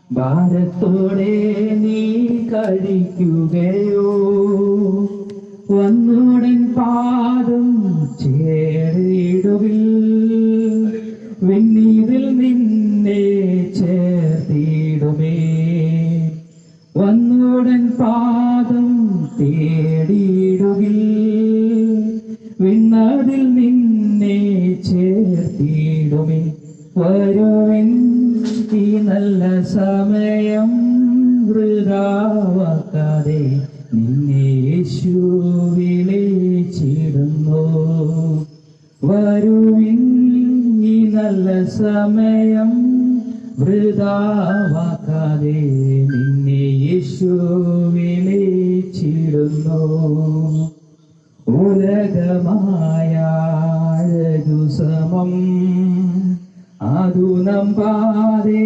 ഭാരത്തോടെ നീ കഴിക്കുകയോ വന്നുടൻ പാദം ചേർത്തിടുവിൽ വെണ്ണീരിൽ നിന്നെ ചേർത്തിടുമേ വന്നുടൻ പാദം തേടിയിടുകിൽ വിണ്ണതിൽ നിന്നെ ചേർത്തിടുമേ വരുവിൻ ഈ നല്ല സമയം വൃഥാവാക്കാതെ നിന്നെ യേശു വിളിച്ചിടുന്നു വരുവിൻ ഈ നല്ല സമയം വൃഥാവാക്കാതെ നിന്നെ യേശു വിളിച്ചിടുന്നു ഉലകമായ അഴകുസമം അതു നമ്പാതെ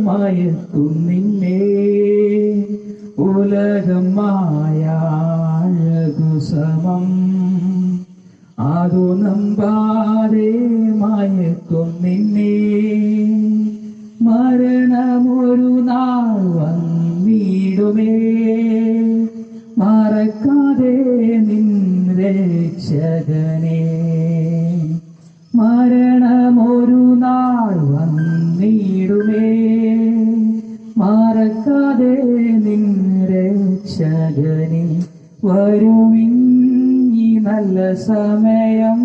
മയക്കും നിന്നെ ഉലകമായ അഴകുസമം അതു നമ്പാതെ മയക്കും നിന്നെ മരണമൊരു നാൾ വന്നിടുമേ മറക്കാതെ നിൻ രക്ഷകനെ മരണമൊരു നാൾ വന്നിടുമേ മറക്കാതെ നിൻ രക്ഷകനെ വരുവിൻ ഈ നല്ല സമയം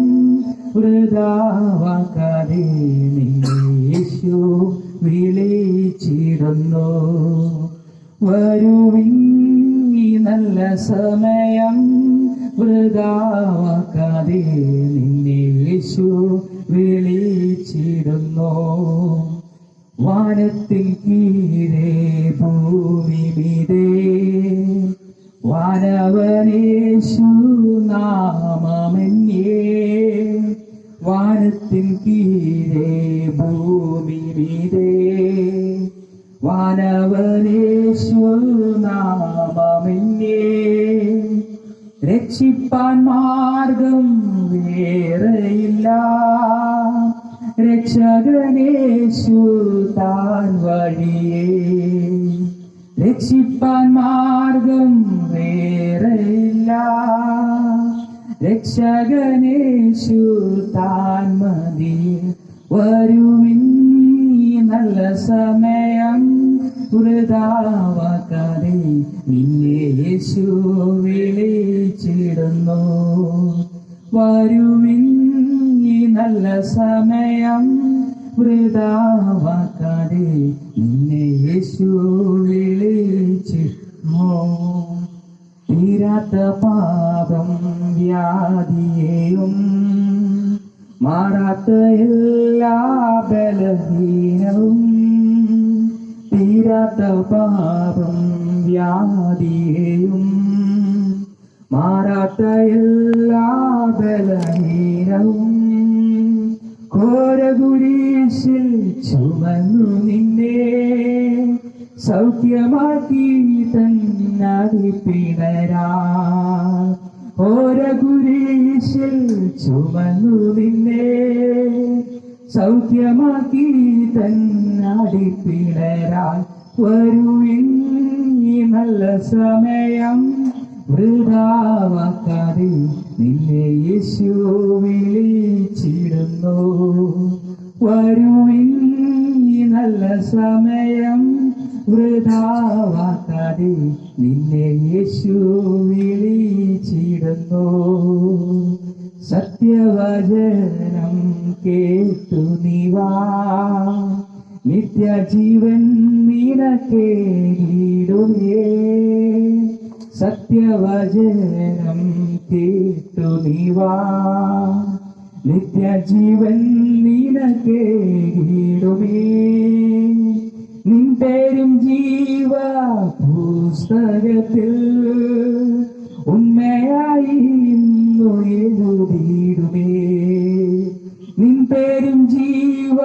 വൃഥാവാക്കാതെ നിന്നെ യേശു വിളിച്ചിടുന്നു വരുവിൻ ഈ നല്ല സമയം വൃഥാവാക്കാതെ നിന്നെ യേശു വിളിച്ചിടുന്നു വാനത്തിൽ കീഴേ ഭൂമി മീതേ വാനവനേശു നാമമന്യേ വാനത്തിൽ കീഴേ ഭൂമി മീതേ വാനവനേശു നാമമന്യേ രക്ഷിപ്പാൻ മാർഗം വേറെയില്ല രക്ഷകനേശു താൻ വഴിയേ രക്ഷിപ്പാൻ മാർഗം വേറെയില്ല രക്ഷകനേശു താൻ മതി വരുവിൻ ഈ നല്ല സമയം വൃഥാവാക്കാതെ നിന്നെ യേശു വിളിച്ചിടുന്നു വരുവിൻ ഈ നല്ല സമയം വൃഥാവാക്കാതെ നിന്നെ യേശു വിളിച്ചിടുന്നു തീരാത്ത പാപം വ്യാധിയെയും മാറാത്ത എല്ലാ ബലഹീനവും തീരാത്ത പാപം വ്യാധിയെയും മാറാത്ത എല്ലാ ബലഹീനവും ഘോരകുരിശിൽ ചുമന്നു നിന്നെ സൗഖ്യമാക്കി തന്നടിപ്പിണരാ ഘോരകുരിശിൽ ചുമന്നു നിന്നെ സൗഖ്യമാക്കി തന്നടിപ്പിണരാൻ വരുവിൻ ഈ നല്ല സമയം വൃഥാവാക്കാതെ നിന്നെ യേശു വിളിച്ചിടുന്നു വരുവിൻ ഈ നല്ല സമയം വൃഥാവാക്കാതെ നിന്നെ യേശു വിളിച്ചിടുന്നു സത്യവചനം കേട്ടു നീവാ നിത്യജീവൻ നിനക്കേടുമേ സത്യവചനം കേട്ടു നീവാ നിത്യജീവൻ നിനക്കേടുമേ നിൻ പേരും ജീവ പുസ്തകത്തിൽ ഉണ്മയായി എഴുതിയിടുമേ നിൻ പേരും ജീവ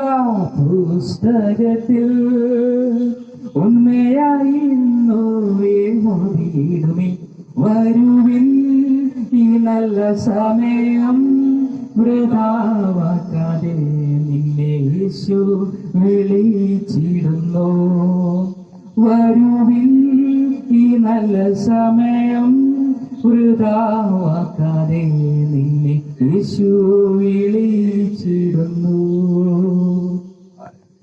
പുസ്തകത്തിൽ ഉണ്മയായി എഴുതിയിടുമേ വരുവിൻ ഈ നല്ല സമയം വൃഥാവാക്കാതെ നിന്നെ യേശു വിളിച്ചിടുന്നു. വരുവിൻ, ഈ നല്ല സമയം വൃഥാവാക്കാതെ നിന്നെ യേശു വിളിച്ചിടുന്നു.